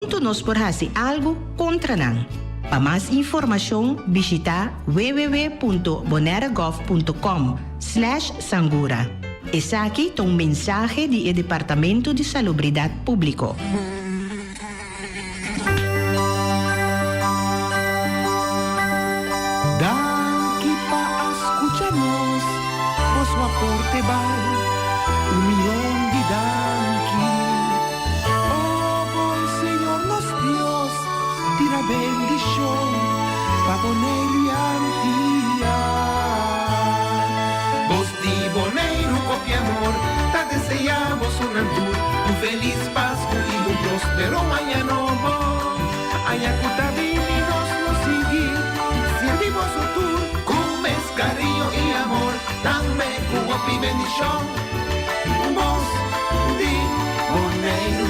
Nos por hasi algo contra nang. Para mais informação, visita www.bonaeragov.com/sangura. Essa aqui é um mensagem do Departamento de Salubridade Público. Daqui para escucharnos, vos o aporte vai, união de danqui. Oh, bom Senhor nosso Deus, tira bendição, para Bonaire e Antia. Vos de Bonaire com amor, tá desejamos um tour, feliz Páscoa e próspero año novo. Ayacuta vininos nos seguir, servimos o tour, con carinho e amor, dame cubo e bendição, vos de Bonaire.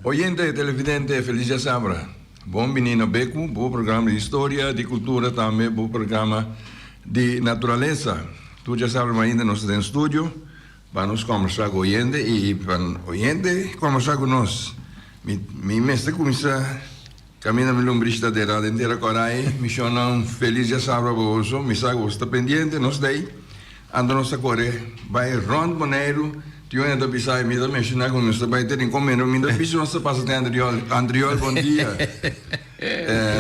Oyente televidente, feliz Sabra. Bom menino Beco, bom programa de história, de cultura também, bom programa de natureza. Tu já sabes ainda nós temos estúdio para nos conversar com o oyente e para o oyente conversar com nós. Mi mestre começa caminha me lombrista de rada inteira corai, me chama feliz Sabra bozo, me sabe está pendente nós daí, ando nossa corre, vai rond Bonaire. Io ainda pensai, mi da mencionar com nós vai ter em comendo, mi da piso nossa passa de Andriol, bom dia.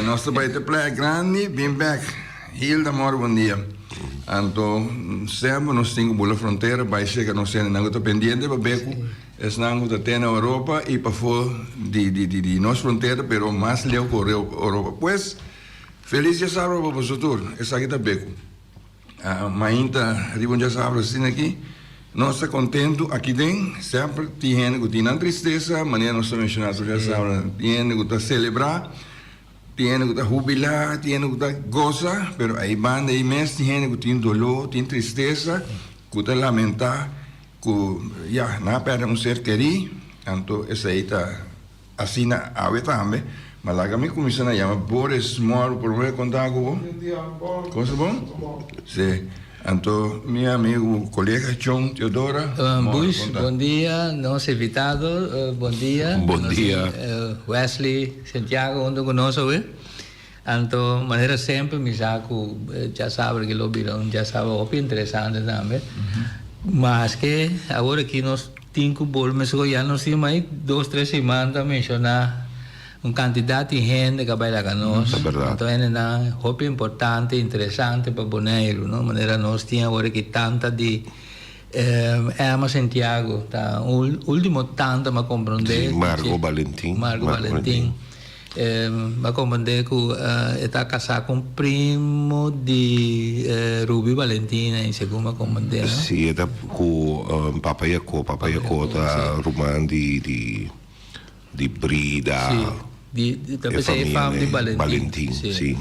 Nossa vai ter play grande, bem back, Hilda Mor, bom dia. Então, sempre nós temos boa fronteira, vai chegar nós sendo não está pendente para beco, não está tendo na Europa e para fora de nossa fronteira, pero mais leu por Europa. Pois, feliz dia sábado para você tudo, essa aqui está beco. Mainta, ribon dia sábado assim aqui. Nós estamos contentes aqui dentro, sempre tem tristeza, maneira nós estamos mencionando, já sabem, tem que celebrar, tem que jubilar, tem que gozar, mas aí banda aí mesmo tem que dolor, tem tristeza, que lamentar, que já não perde um ser querido, então essa aí está assim na ave também, mas lá que me começam a chamar Boris Moro, por me contar com você? Coisa bom? Sim. Então, meu amigo, colega John Teodora. Bom dia, nosso invitado, bom dia. Bom dia. Wesley Santiago, onde conosco hoje. Então, maneira sempre, me saco, já sabe que o virão, já sabe, é interessante também. Mas que agora aqui nós temos que já nós temos aí 2-3 semanas a mencionar quantidade de gente que vai lá conosco. Então, é muito importante, interessante para Bonaire, não? Maneira nós temos agora que tanta de Emma Santiago, tá? O último tanto me compreender. Marco Valentim. Me compreender que está casado com o primo de Ruby Valentina, em segundo me compreender. Sim, está com Papayako, tá romano de Brida. Também se fama de Valentim. Sim.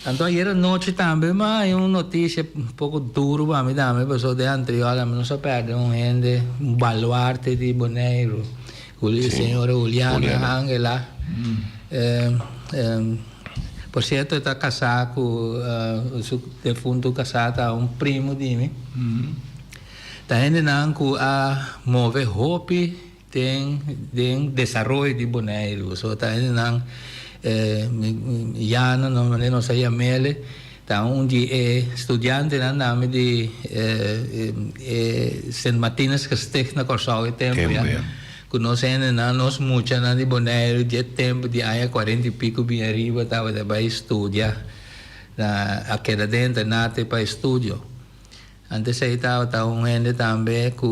Então, ayer noite também, mas é uma notícia um pouco dura para mim também, pessoal de Andriola, não se perde gente, um baluarte de Bonaire, o senhor Juliana Angela. Por certo, está casado com o defunto casado, um primo de mim. Está ainda não com a mover hope, tem desenvolvimento de Bonaire, so tá ainda não já não sei a mele, tá de estudante na nome de Saint Martinez que está na Corsal e tempo já conhecendo nós muito na de Bonaire de tempo de aí 40 e pico bem arriba tava de para estudar na aquela dentro na para estúdio antes aí tava gente também que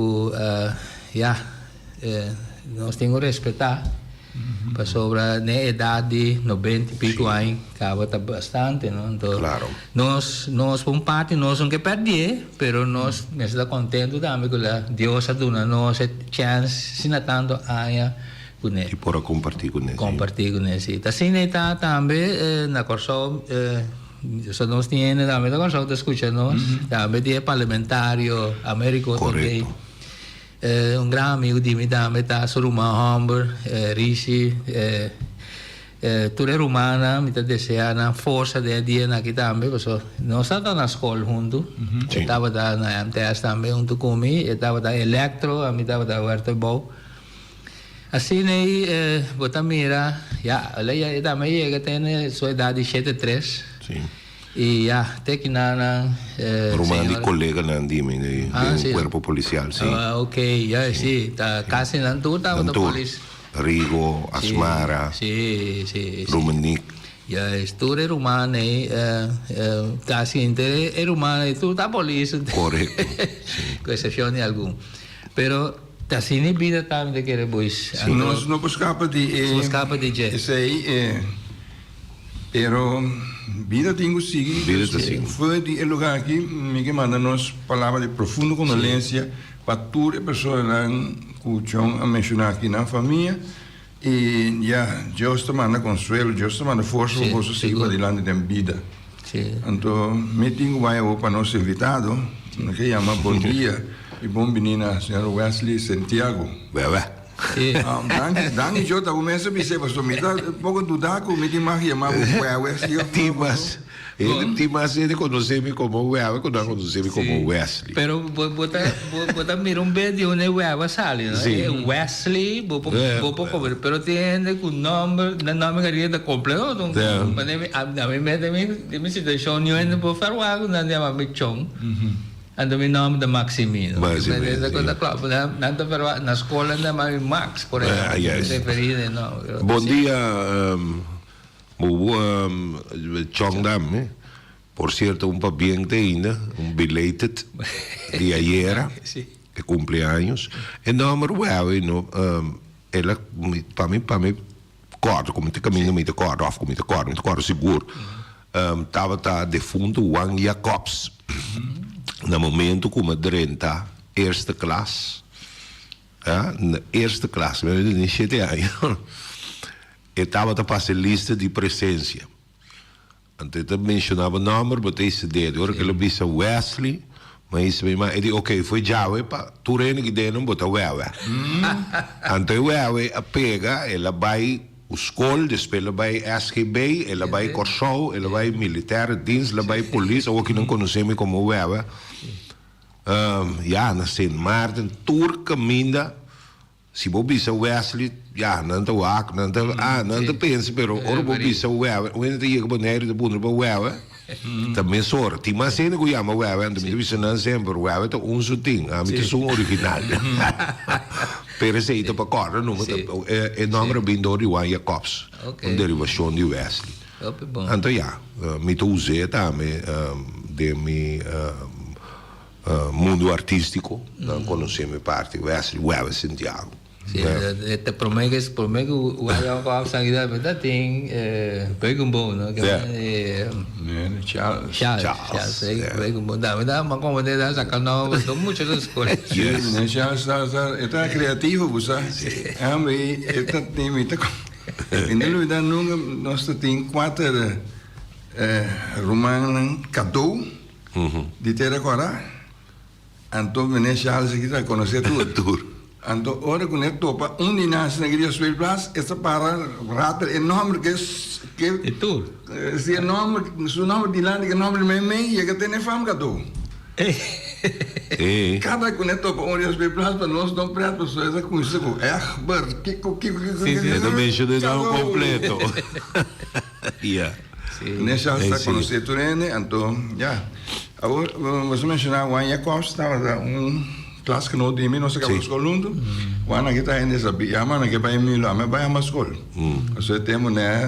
nós temos que respeitar para sobra na idade 90 e pico anos, acaba tá bastante, não? Então, Claro. nós por parte nós não que perder, pero nós está contente também com a Deus a dona nós chance se não tanto aia com E por compartilhar com eles. compartilhar com eles. Assim está também na corso se nós temos também na corso de escutar nós, também é parlamentário Américo também. Um grande amigo de mim também está Suruman Humber, Rishi, tudo é romana, me está desejando a força de dia aqui também, porque nós estávamos na escola juntos, estava na MTS também junto comigo, estava na Electro, a mim estava na Huerta Bom. Assim, bota mira, já, ela também chega, tem sua idade 73. Sim. E já, até que na... Romano de colega na Andime, de corpo policial, sim. Ok, já, sim, tá quase na tudo, estava na polícia. Rigo, Asmara, Romanik. Ja, tudo é romano, quase inteiro é romano, e tudo está polícia. Correto. Com exceção de algum. Pero, assim, a vida também de querer, pois. Nós não buscamos de jet. Isso aí, pero vida tenho seguir. Foi de lugar aqui, me manda nós palavras de profunda condolência para toda pessoa que a mencionar aqui na família. E já, Deus te manda consuelo, Deus te manda força para você seguir adiante na vida. Então, me tenho para nosso invitado, que chama bom dia e bom menina, senhor Wesley Santiago. Danke, eu estava começando a dizer, pastor, me dá pouco dúvida que me tem mais chamado Wesley. Timas ele conhece-me como Wesley, quando conhece-me como Wesley. Pero bota mira vídeo né Wesley sale, né? Wesley, pero tem o nome que ele completo, mas a minha situação não é por fazer algo, não é mais bichão. Ando meu nome da Maximino. Na escola anda mais Max, por exemplo. Bom dia, Chongdam. Por cierto, un paciente ainda, un belated de ayer, de cumpleaños. En nombre de no, ela para mim, corto, como te caminho, me te corto, seguro. Estava defunto Juan Jacobs. No momento como 30, eerste klas. Ja, na eerste klas, we hebben niet 7 anos. Estava a passar lista de presença. Então, eu mencionava o nome, botei esse dedo. Agora que ele disse Wesley, mas ele disse, ok, foi Jawe, tu rene que deram, botou Wesley. Então, Wesley pega, ela vai o escola, depois ela vai SGB, ela vai Corso, ela vai militar, dienst, ela vai polícia, ou que não conhecemos como Wesley. Ja, na Sint Maarten, turca minda. Se vou bisa Wesley, ja, não te wak, não te pense, pero ora vou bisa Wesley, o ente chega boneiro de bunda para Wesley, também sorte. Mas se não chama Wesley, também bisa não sempre Wesley, então sutinho, a mim te sou original. Pero se ita para corda, não, é nome vindo de Juan Jacobs, uma derivação de Wesley. Então, ja, me te usei também de mi mundo artístico, não conhecemos parte Wesley Santiago. Sim, te prometo que o Jacobs ainda tem bem bom, não? Charles, bem bom. Dá uma como de dar sacanão, estou muito das coisas. Charles está criativo, você. Está tem muita coisa. Então, nós temos 4 romanos cadeau de terracora. Então, o Charles aqui vai conhecer tudo. Então, ora que ele topa, de nós na igreja sua place, essa para rater enorme que é tudo. Se o nome de lá, que o nome de mãe, e que tem fama cadeau. Cada que ele topa de sua place, para nós não preto pessoas com isso, que eu também chamo de nome completo. Nessa está conhecendo tudo, então, já. Agora, você mencionava, Juan Jacobs estava classe que não tinha, não se acabou a escola junto. Juan aqui está ainda sabia, mas não que vai me lá, mas vai a uma escola. Nós temos, né,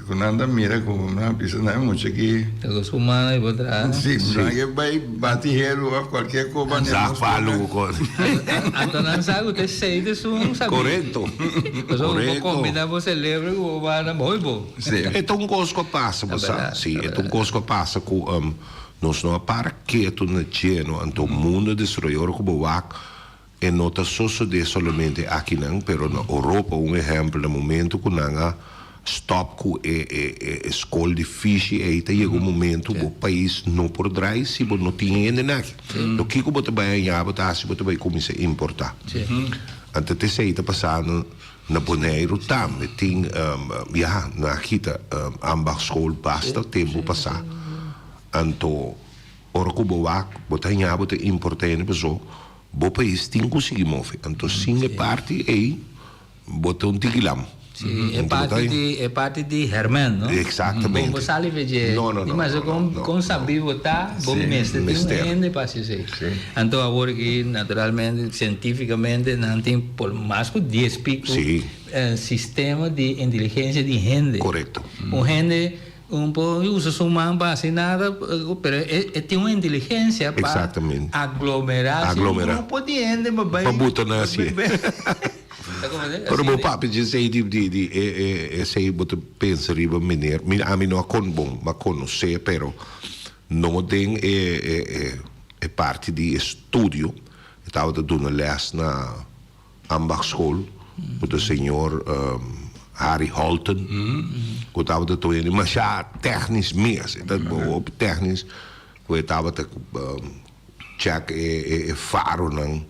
Kunanda mira como una piscina mucho aquí. Los humanos y otra. Sí, no que vai batijero a qualquer coisa. Zafalo. Antonan sabe que sei de um sabe. Correto. Mas eu combinar você lembra o vara muito bom. Sim. É um coisa que passa, sim, é um coisa que passa com nós não para quieto no cheno, então o mundo destruidor como vac e não está só somente aqui não, pero na Europa exemplo no momento que não stop com escola difícil e aí chega momento o país não por trás se não tinha ainda nada. Então que como você vai ganhar, você vai começar a importar. Antes de sair passando na Bonaire também tem na Kita ambasschool basta tempo passar. Então ora que você ganhar, você importar na pessoa, o país tem que conseguir mover. Então sim é parte aí, você tigilam. Sim, é parte de Herman, não? Exatamente. Você sabe ver, mas com saber votar, bom mestre, tem ainda para se então agora que naturalmente, cientificamente, não tem por mais que 10 pico sistema de inteligência de gente. Correto. Gente pouco usa sua mão para assim nada, mas tem uma inteligência para aglomerar um grupo de gente para botar na assim. Pero meu papo diz aí esse você pensa riba mineiro, a mim não é bom, mas conhecer, pero não tem parte de estudo. Estava dando les na ambasschool do senhor Harry Holton, que estava dando mas já técnico mesmo, então técnico que estava check faro não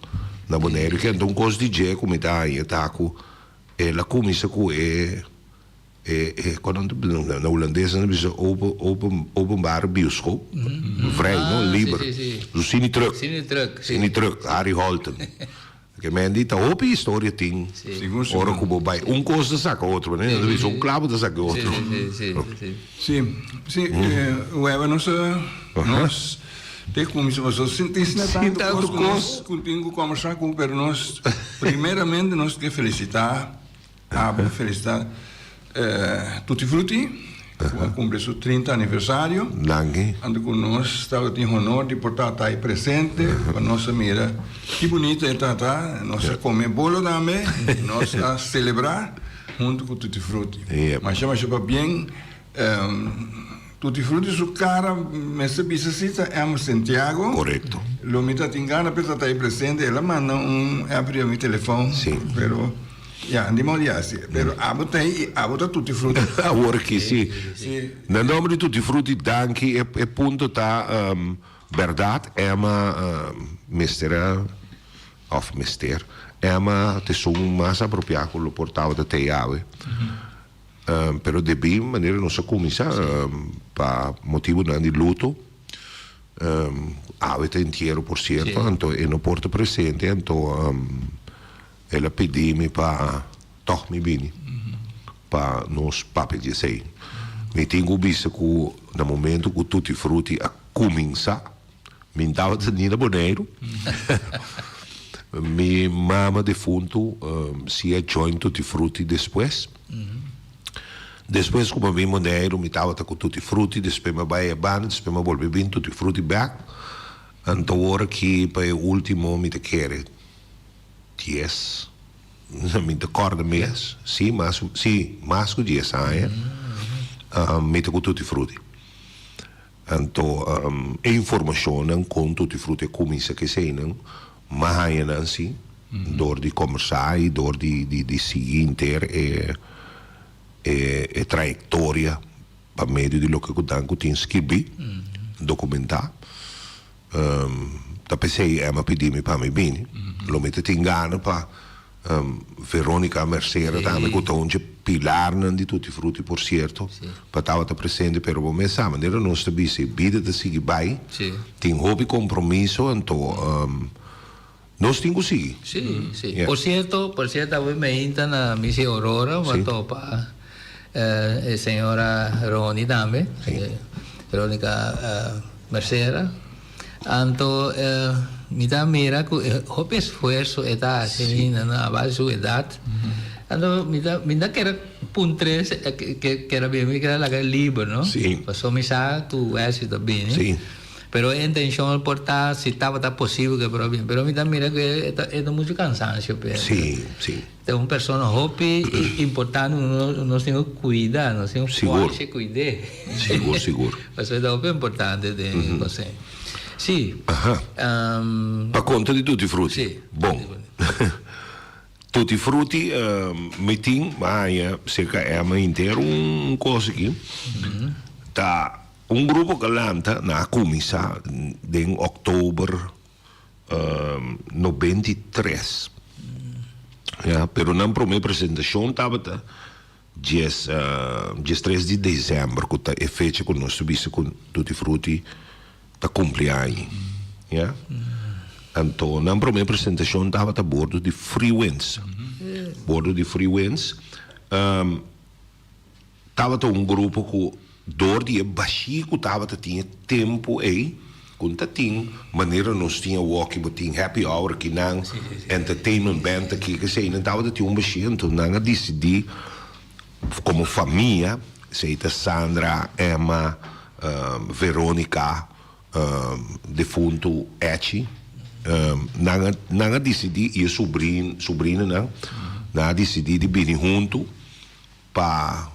na Bonaire, que então coisa de dia como está aí tá com ela começa com quando na holandesa não precisa openbare bioscoop vrij não livre do cine truck Harry Holton que men die hoop história tem ora como vai coisa saca outro né não é um clavo da saca outro sim nós tem como se você sentisse tanto coisa contigo conversar com pero nós primeiramente nós quer felicitar Tutti Frutti cumpre seu 30 aniversário ando com nós estava tem honor de portar aí presente para nossa mira que bonito é tá nós comer bolo também nós a celebrar junto com Tutti Frutti mas chama bem Tutti Frutti su cara messa bisacita é Santiago. Correto. Lo mita tingana peta tá aí presente, ela manda abrir meu telefone. Sim. Pero andiamo di assim. Pero abota Tutti Frutti. Agora que sim. No nome de Tutti Frutti, danke e punto tá verdade é uma mister é uma tesouro mais apropriado com o portal da TIAWE. Pero de bem maneira não se começa para motivo de luto avete inteiro por certo então e no porto presente então ela pediu-me para toch me bem para nos papéis de sei me tenho visto que no momento que Tutti Frutti a começa me dava de nada boneiro minha mama defunto se é join Tutti Frutti depois depois como vi Monteiro me estava com Tutti Frutti depois me vai a banda depois me volvi bem Tutti Frutti back então agora que para o último me te quer 10 me te corda mês sim mais que 10 anos me te com Tutti Frutti então a informação com Tutti Frutti começa que sei não mas não assim door de conversar e door de seguir e trajetória para meio de lo que eu tenho escrever documentar da pensei é uma pedir-me para me bem lo mette te engano para Veronica Mercera também que onde pilar de Tutti Frutti por certo para estava presente pero o mês a maneira não está bem vida de seguir bem tem hobby compromisso então nós temos que seguir sim por certo eu me entra na missão Aurora para a senhora Roni também, Veronica Mercera. Então, me dá mira que o esforço está assim na base da sua idade. Então, me dá que era punto 3 que era bien que era la que libre, ¿no? Sí. Pasó misa tu éxito bien, Sí. Pero la intención del portal si estaba tan posible que pero bien. Pero a mí también mira que esto mucho cansancio, pero. Sí, sí. Es una persona hopi importante, uno tiene que cuidar, no tiene Seguro. que cuidar. Seguro. Eso es algo importante de José. Sí. Aha. Pa conta di Tutti Frutti? Sì. Bom. Tutti Frutti, meeting, mas cerca é uma inteiro coisa aqui. Tá grupo que lanta na comissa em outubro 93. Ja, pero na primeira apresentação estava dia 3 de dezembro, que é fecha que nós subimos com Tutti Frutti da cumpleaños. Ja? Então, na primeira apresentação estava a bordo de Freewinds. Bordo de Freewinds. Estava grupo que door die baixinho que estava tinha tempo aí. Quando tinha maneira nós tinha walking, mas tinha happy hour que não entertainment band aqui que sei não estava tinha baixinho, então não decidi como família, sei Sandra, Emma, Verônica, defunto Echi, não decidi e sobrinho não decidi de vir junto para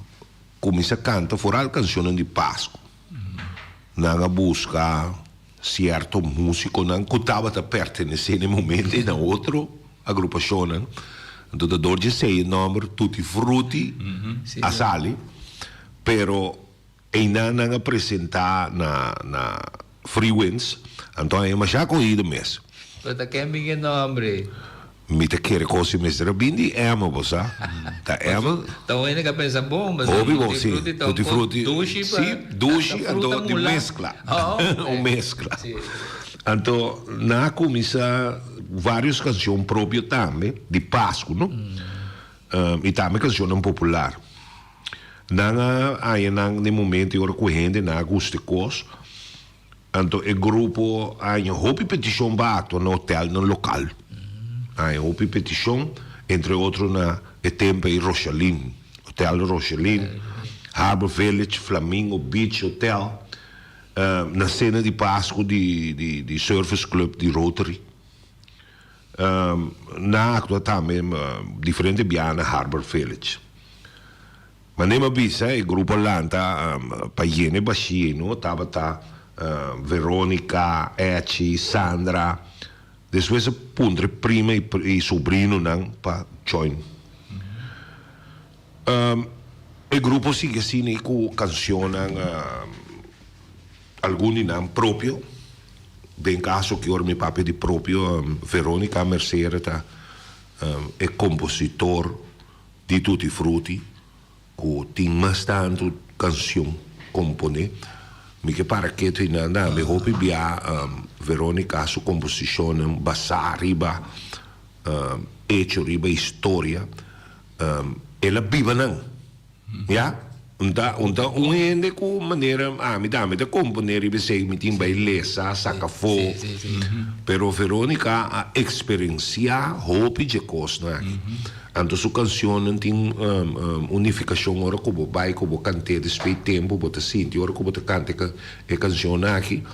começar a cantar fora a canção de Páscoa, não buscar certo músico não que estava a pertencer no momento na outra agrupação, então da dor de sei o nome Tutti Frutti a sali, pero ainda não apresentar na Freewinds, então é mais já corrido mesmo. Pero te queda bien nombre. Me te quer coisa mesmo bindi Emma você tá Emma Tá bueno que pensa bom, mas óbvio sim Tutti Frutti sim duche então de mescla mescla então na comissa várias canções próprias também de Páscoa não e também canções popular não aí no momento eu recorrendo na gosto coisa então o grupo aí houve petição bato no hotel no local aí houve petição entre outros na tempo em Rochalim Hotel Rochalim Harbor Village Flamingo Beach Hotel na cena de Páscoa de Surfers Club de Rotary na actua também diferente biana Harbor Village mas nem avisa o grupo lá tá paiene baixinho tava Verônica Echi Sandra depois pondre prima e sobrinho não para join o grupo sigue assim com canções alguns não próprio bem caso que ora meu papi de próprio Verônica Mercedes é compositor de Tutti Frutti que tem bastante canção compone me que para que tu ainda me hope bia Verônica sua composição basa riba hecho riba história ela viva não ja então ende com maneira me dá de componer e sei me tem beleza saca fogo pero Verônica a experiencia hope de coisa então sua canção tem unificação ora como vai como cante despeito tempo bota sinti ora como cante a canção aqui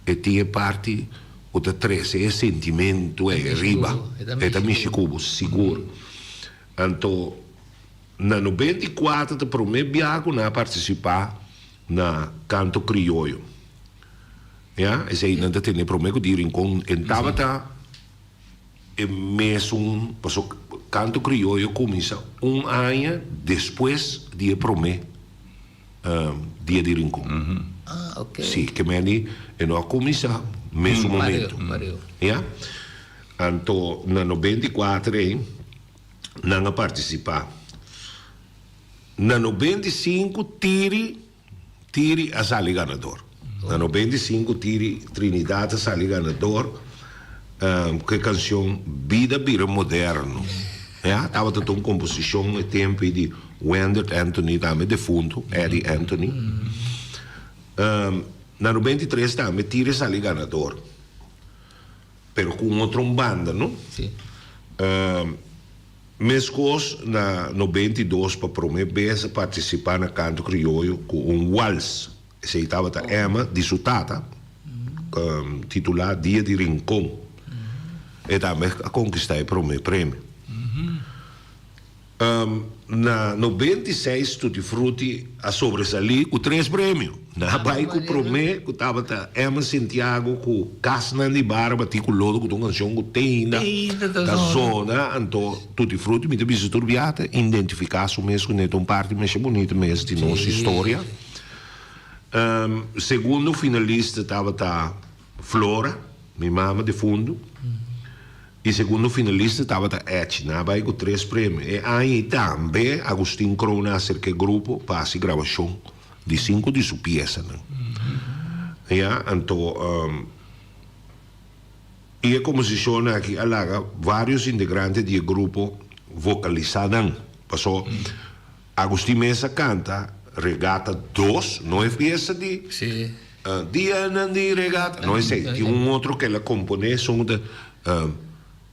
e tem parte o da três é sentimento é riba é da Michicubo seguro então na 94 o primeiro viaje na participar na canto criollo ja esse aí não tem primeiro de rincón estava mesmo passou canto criollo começa ano depois de primeiro dia de rincón ok sim que me ali não começa mesmo momento ja então na 94 não participar na 95 tiri a sali ganador na 95 tiri Trinidad a sali ganador que canção Vida Vira Moderno estava toda uma composição no tempo de Wendell Anthony também defunto Eddie Anthony na 93 também tiri a sali ganador pero com outra banda não? Sim. Mescos na 92 para prometer participar na canto criollo com wals. Se estava a Emma de Sutata, titular Dia de Rincón. E também a conquistar o prêmio. Na 96 Tutti Frutti a sobressalir com 3 prêmios. Na Bahia com promê que estava a Emma Santiago com Casna de Barba, com lodo com uma canção com Tenda da zona, então Tutti Frutti me deve turbiata, identificar o mesmo com parte mais bonita mesmo de nossa história. Segundo finalista estava a Flora, minha mama de fundo. E segundo finalista estava a Etna, vai com 3 prêmios. E aí também Agustín Crona acerca do grupo para a gravação de 5 de sua peça. Então, e a composição aqui, alaga, vários integrantes do grupo vocalizaram. Passou, Agustín Mesa canta Regata 2, não é peça de... Sim. Diana de Regata, não é sei, tem outro que ela compõe, som de...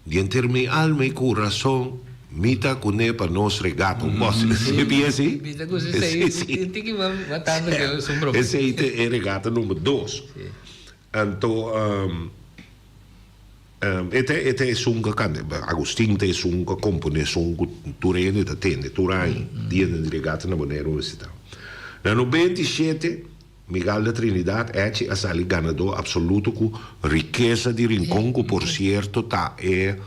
de entre mi alma e coração, mita cune para nós regata. Você vê assim? Mita cune sei, tem que matando que são problemas. Esse é regata número 2. Então, este é sunga cante. Agustín te sunga compone sunga turene da tende, turai, dia de regata na boneira universidade. Na 97 Miguel da Trinidad é a sali ganador absoluto com riqueza de Rincón, que por certo é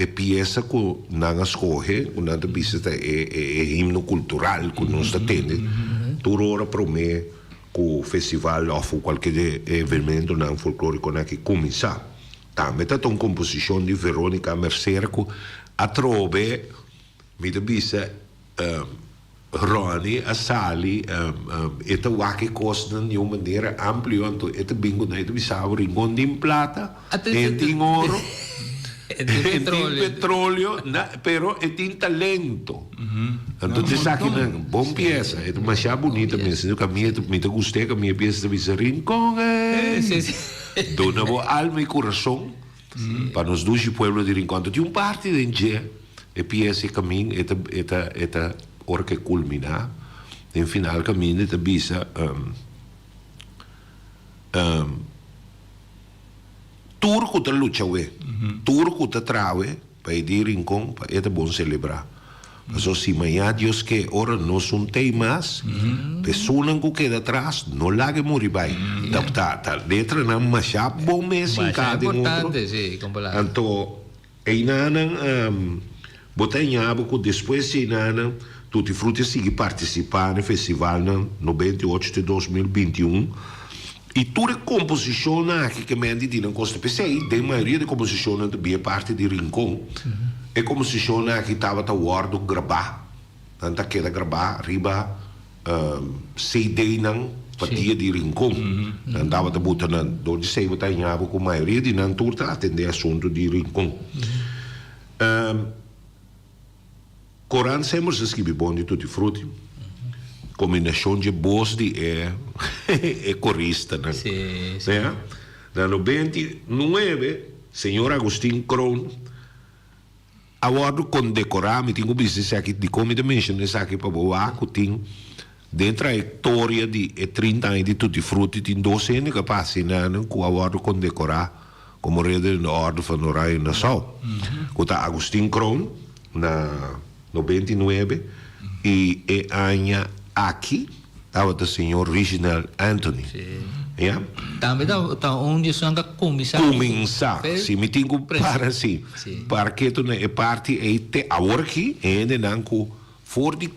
peça que não escolhe, que não é himno cultural que nós temos. Toda hora promete que o festival ou qualquer evento não folclórico que começar. Também tem uma composição de Verônica Mercer que a trove, me dice, Ronnie, a Sally, esta waki costa de uma maneira ampla, então esta bingo na esta bisava Rincón de plata, em ouro, em petróleo, pero em talento. Então você sabe que é uma boa peça, é demasiado bonita mesmo. Que a minha gostei que a minha peça de Rincón dona boa alma e coração para nós dois pueblos de Rincón. Tem parte de dia, a peça caminho, esta hora que culmina, no final caminho da bisa turco da luta turco da trave para ir Rincón para é bom celebrar. Mas se amanhã Deus que ora nós não tem mais, pessoas que queda atrás não larga morrer vai. Tá letra não mas já bom mês em cada importante sim, comparado. Então aí não botar em abo que depois de nada Tutti Frutti sigue participar no festival no 98 de 2021 e toda a composição que me andi não custa pensei, a maioria da composição também é parte de Rincón. É composição que estava a guardo gravar, tanto que gravar riba CD não partia de Rincón. Andava a botar na onde sei botar em abo com a maioria de não turta atender assunto de Rincón. Coran sempre se escreve bom de Tutti Frutti. Combinação de voz de é corista, né? Sim. Na 99, senhor Agustín Crona, agora condecorar, me tenho visto aqui de comida mention, esse aqui para boa, que tem dentro da história de 30 anos de Tutti Frutti, tem 12 anos que passam, com agora condecorar como rei da ordem van Oranje Nassau. Com Agustín Crona, na 99 e Anya aqui estava o senhor Reginald Anthony. Yeah? Também está onde são que começar. Sim, me tenho para assim. Para que tu é parte e agora aqui ainda não for de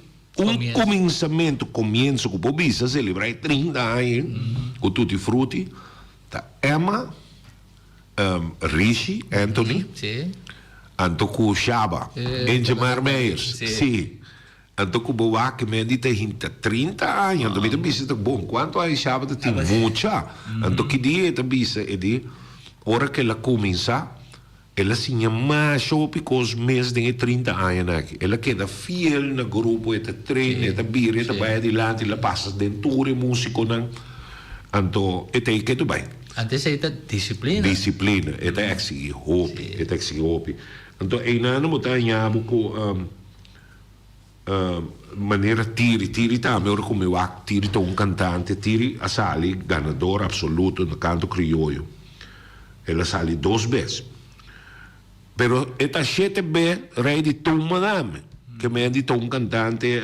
começamento que pobisa celebrar 30 anos com Tutti Frutti. Tá Emma, Rishi Anthony. Antoku Shaba, Engemar Meyers, sim. Antoku Boa que me dita 30 anos, então me disse bom, quanto a Shaba tem muita, antoku dia também é de hora que ela começa, ela se chama show porque mês de 30 anos aqui, ela queda fiel no grupo, ela treina, ela bira, ela vai adiante, ela passa dentro de músico não, então é que tu bem. Antes era disciplina. Disciplina, eta exigi hopi, eta exigi hopi. Então, ainda moet aanjagen com maneira tiri também, ora como eu acho, tiri to cantante, tiri a sali ganador absoluto no canto criollo. Ela sali 2 vezes. Pero eta 7 vezes rei di tom madame, que me di to cantante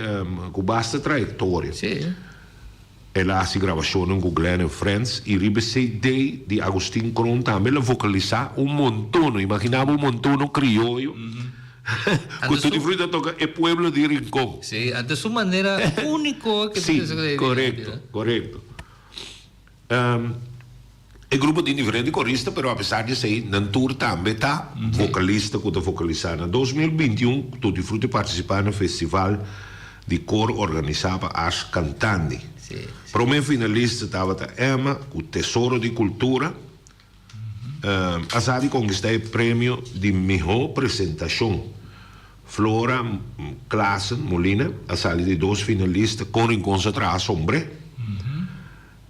com basta trajetória. Sì. Ela faz gravações com Glenn Friends e ribe CD de Agustín Cron também, ela vocaliza montão, imaginava montão criollo. Quando tu fruta toca é pueblo de Rincón. Sí, de su manera único que Sim, correto. É grupo de diferentes coristas, mas apesar de ser na tour também tá vocalista que está vocalizando. Em 2021, Tutti Frutti participou no festival de cor organizado As Cantandi. Sì. Para o meu finalista estava a Emma, o Tesouro de Cultura. A Sadi conquistou o prêmio de melhor apresentação. Flora Klassen Molina, a Sadi de 2 finalistas, com Rincón Sombre.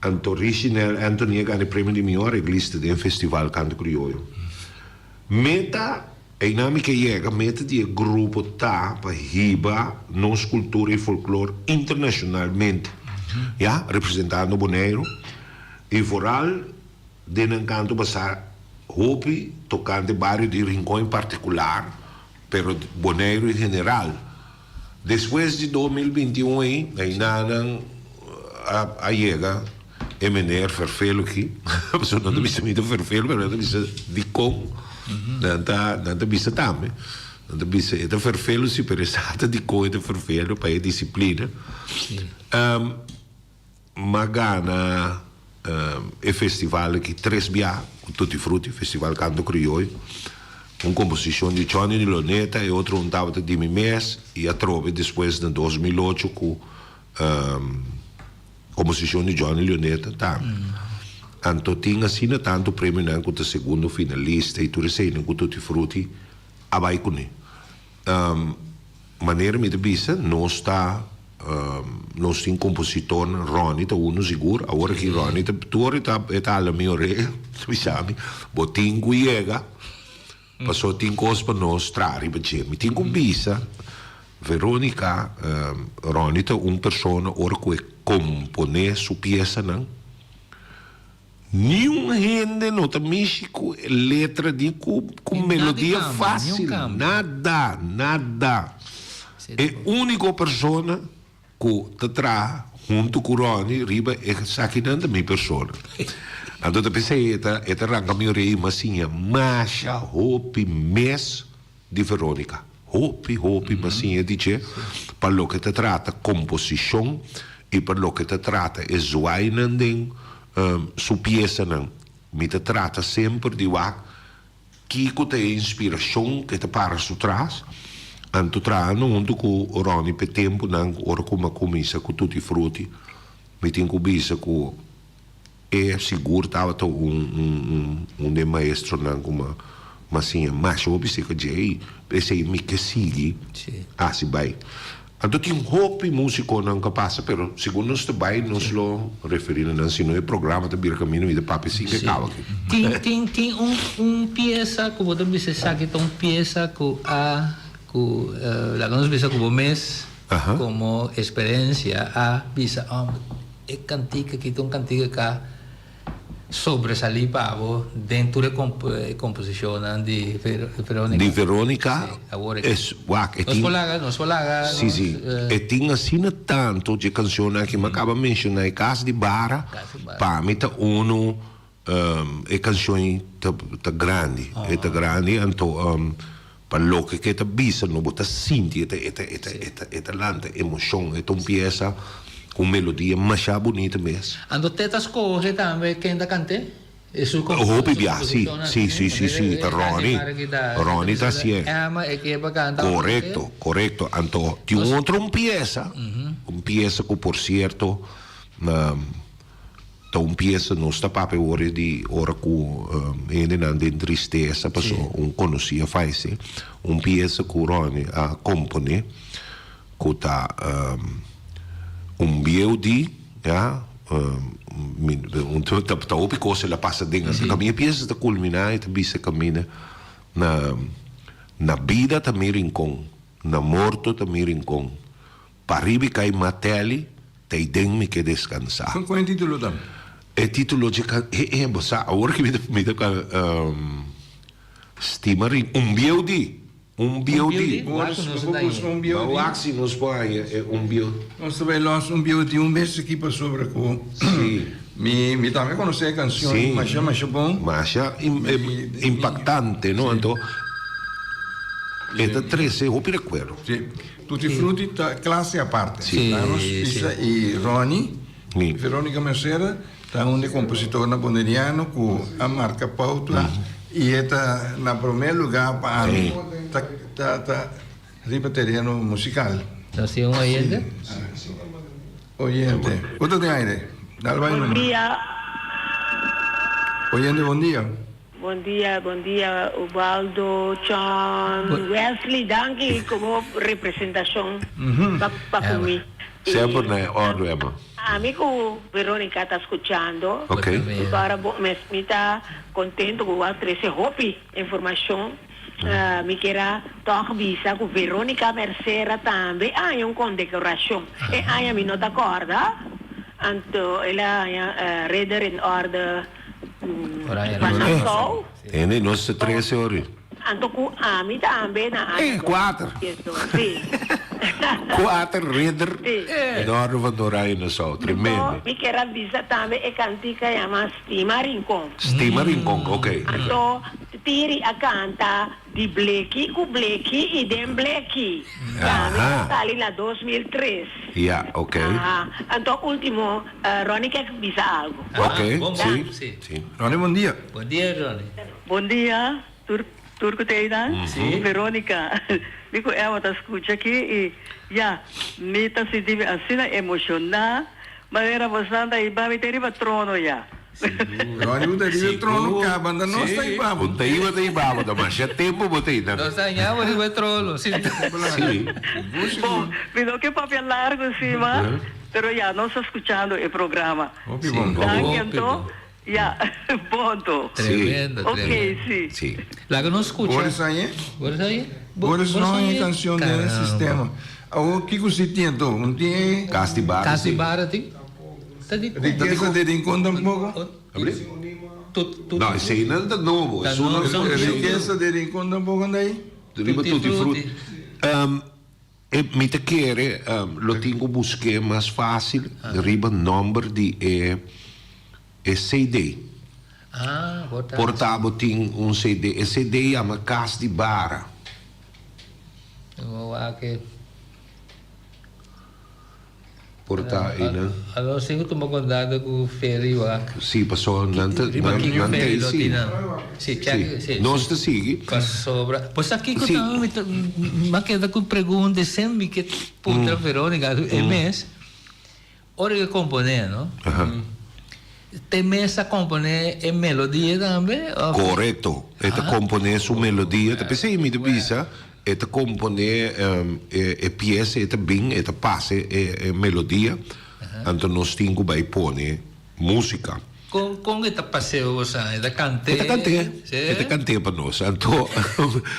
Antonia ganha o prêmio de melhor reglista do Festival Canto Criollo. Meta, a dinâmica chega, meta de grupo tá para riba nossa cultura e folclore internacionalmente. Ja, representando Bonaire. E foral, de canto passar hopi, tocando bairro de Rincón em particular, pero Bonaire em geral. Depois de 2021, ainda a chega meneer Vervelo aqui, so não bisa muito Vervelo, mas não bisa Dicom, não bisa também, não bisa é Vervelo se peressata Dicom é Vervelo para a disciplina. Magana é festival aqui 3 bia, Tutti Frutti, Festival Canto Criollo, uma composição de Johnny Loneta e outro estava de Mimés e a trove depois de 2008 com composição de Johnny Leoneta, tá? Anto tinha assim tanto prêmio não com o segundo finalista e tu recebe com Tutti Frutti abai com ele. Maneira me debisa nós nós tem compositor Ronnie tá uno seguro agora que Ronnie tá a minha orelha, tu sabe? Botin guiega, passou tem coisa para nós trari para gente, tem com bisa. Veronica Ronnie tá persona ora que compone su pieza não nenhum gente não tá México letra de com melodia fácil nada é única persona que te traz junto com Ronnie riba é saquinando minha persona então eu pensei eta arranca minha rei mas sim masha hopi mes de Veronica hopi mas sim é dizer para lo que te trata composição e para lo que te trata é zuainanding su pieza não me te trata sempre de que te inspiração que te para su trás anto trano junto com o Ronnie per tempo não ora como começa com Tutti Frutti me tem começa com é seguro tava de maestro não como mas sim mas eu pensei que jei pensei me que sigue assim vai. Então tem hopi músico não que passa, pero segundo nós também nós lo referimos não se não é programa de bir caminho e de papo sim que acaba aqui. Tem pieza como também se sabe que pieza que la que nos visa como mês como experiência a visa é cantica que tem cantica cá sobresalir pavo dentro da composição de Veronica. De Veronica, nos falaga. Sim. E tinha assim tanto de canções que me acaba de mencionar, Casa de Bara, para mim tá é canções tá grande, então para lo que tá bisa no bota sinti, é lanta emoção, é pieza com melodia mais bonita mesmo. Ando tetas corre também quem da cante? Hopi bia, sì, Ronnie tá assim. Correto. Então, tem outra pieza que por certo tá pieza não está para hora com ele não tem tristeza, passou conhecia faz pieza que Ronnie compone que tá biel di tá opi cosa la passa dentro a minha pieza tá culminar e tá bisa caminha na vida tá mirincon na morto tá mirincon paribi cai mateli tem den que descansar. Qual é o título dan? O título de bossa agora que me toca stimarin biodi. Waxi nos põe biodi. Nós também lançamos biodi mês aqui para sobre com. Sim. Me também conhece a canção, mas bom. Mas impactante, não? Então, esta 13 eu recuerdo. Sim. Tutti frutti classe a parte. Sì, Pisa e Ronnie, Veronica Mercera, tá um compositor nabonderiano com a marca Pautla e está na primeiro lugar para mim. Tá repertório musical. Então, se um oyente? Oyente. Quanto tem aire? Bom dia. Oyente, bom dia. Bom dia, Ubaldo, John, Wesley, danke como representação para mim. Sempre na ordem, Emma. Amigo Veronica está escutando. Ok. Agora me está contente com a trazer hobby informação. Me queira tocar visa com Veronica Mercera também. Há condecoração. E há me nota corda. Então, ela é reader in order. E nem nós 13 horas. Anto ku ami também na área. 4. Sim. 4 reader. Sim. In ordem van Dorai na South. Tremendo. Mi quero avisar também é cantica chama Stima Rincon. Stima Rincon, ok. Anto tiri a canta di Bleki ku Bleki e dem Bleki. Também lá 2003. Yeah, ok. Anto último, Ronnie quer avisar algo. Ok, sim. Ronnie, bom dia. Bom dia, Ronnie. Bom dia, Turco Teidan. Sim. Verônica, Nico ela tá escutando aqui e me tá sentindo assim emocionada, mas era bastante e vai ter iba trono já. Ronnie, o daí trono cá, banda nós tá aí, babo. Tá aí, babo, mas já tempo botei, né? Nós ganhamos e vai trolo. Sim. Bom, me dou que papel largo cima, pero já não estou escutando o programa. Danke, então. Ya, ponto. Tremendo, Ok, tremendo. sí. La que no escucha. Boris aí? Boris aí? Boris não é canção desse sistema. O que você tem então? Um dia... Castibara. Castibara, tem? Riqueza de rincón tampoco? Não, isso aí não é novo. Riqueza de rincón tampoco daí? Tutti frutti. Me te quer, lo tengo buscar mais fácil, riba número de CD. Portavo tem CD. E CD chama Castibara. Porta aí, né? Allora, se tu mi contato con Ferri, Sì, passò nante sì. Non sta sì. Sopra. Poi aqui que eu ma queda com pergunta sempre que putra Verônica é mês. Ora que componer, não? Tem mês a componer é melodia também? Correto. Eta componer su melodia, te pensei mi bisa. Eta componer pièce, eta bing, eta passe melodia. Anto nós tingo vai pone música. Com eta passeo você, eta cante. Eta cante para nós. Anto,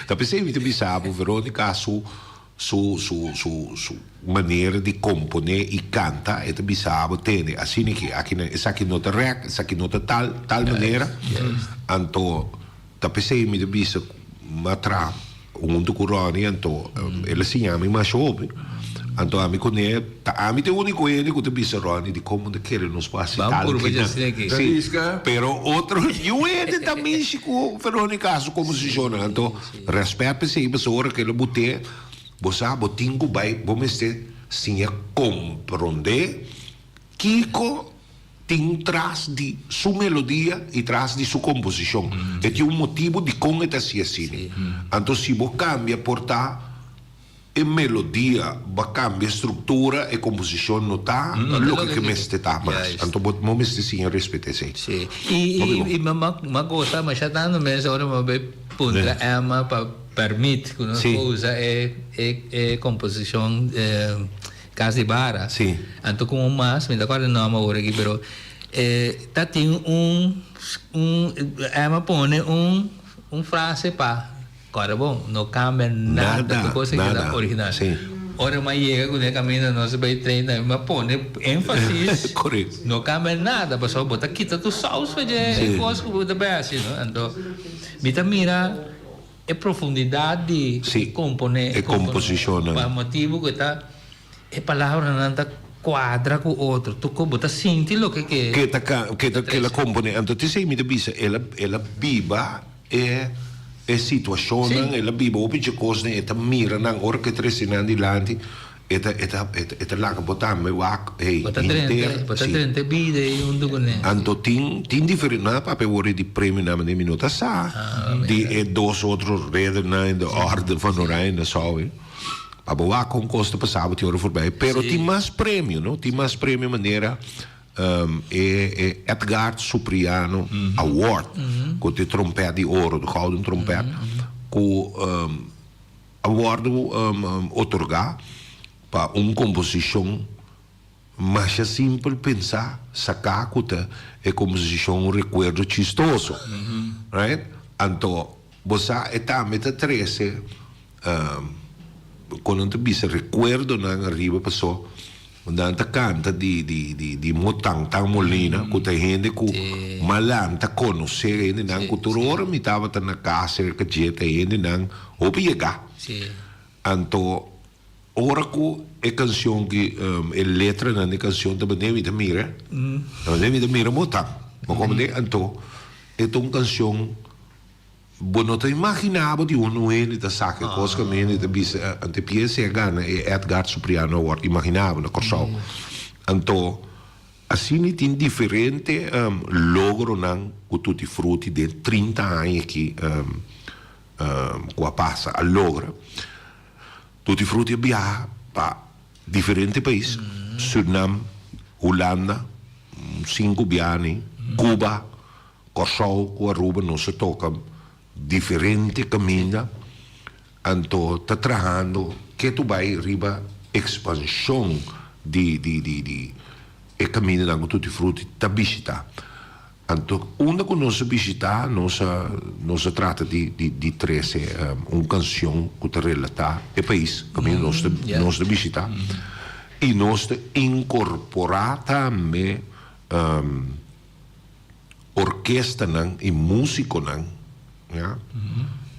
te pensei mi bisa, Verônica su maneira de componer e canta, eta bisa tene assim que aqui nota rec, aqui nota tal maneira. Anto, te pensei mi bisa matra junto com o Ronnie, então ele se chama mais jovem, então a mim conhece, a mim tem único ele que te disse Ronnie de como daquele nos passa tal que sim, pero outro eu ele também chico Verônica como se chama, então respeita se pessoa que ele bote, você botingo vai, vamos ter sim compreender Kiko tem traz de sua melodia e traz de sua composição. E tem motivo de como está se assim. Então, se você cambia portar a melodia, você cambia a estrutura e a composição não está, o que me está mais. Então, vamos sim respeitar isso. Sim. E uma coisa, mas já está no mês, agora uma vez, punta, permite que nós usa a composição Casibara. Sim. Então com mais, me acordo o nome agora aqui, pero tá tem ela põe frase para, agora bom, não cambia nada da coisa que é original. Sim. Ora mais chega quando é caminho nós vai treinar, mas põe ênfase. Correto. Não cambia nada, pessoal, bota quita tu salsa fazer coisa que da base, não? Então, me mira a profundidade de componer, e composição, para motivo que tá a palavra não tá quadra com outro, tu como tá senti lo que ela compone, então ti sei mi da bisa, ela biba é situação, ela biba o piche coisa, eta mira nang ora que tresinando diante, eta lá que botar me wak, bota 30 vida e um do né. Então tem diferente, na papel ora di prêmio na de minuta sa, di dois outros redes na in de orde van Oranje só, Abo wak com costa passava te hora voorbij, pero tem mais prêmio, não? Tem mais prêmio maneira Edgar Cipriano Award, com de trompete de ouro, de gouden trompete, com award otorgar para composição mais simples pensar, sacar cuta é composição recuerdo chistoso, right? Então você está meta 13 quando tu bisa recuerdo na arriba passou quando canta di Motang Tang Molina que tem gente que malam tá conhecer ainda não cultura ora me tava na casa que jeta ainda não opiega então ora que é canção que é letra na canção da David Mira David Mira Motang como de então é uma canção Bom, não te imaginava de ele da saca, coisa que ele da bisa antepiece a gana é Edgar Cipriano Award, imaginava na Corsol. Então, assim tem diferente logro não que tu te fruti de 30 anos que passa a logra. Tu te fruti viaja para diferentes países, Suriname, Holanda, 5 viagens, Cuba, Corsol, Aruba, não se toca diferente caminho, então está trabalhando que tu vai riba expansão de caminho da tu te fruti ta visita. Então, onde que nós visitar, nós trata de 13 uma canção que te relata o país, caminho nós de visitar, e nós de incorporar também orquestra e músico não.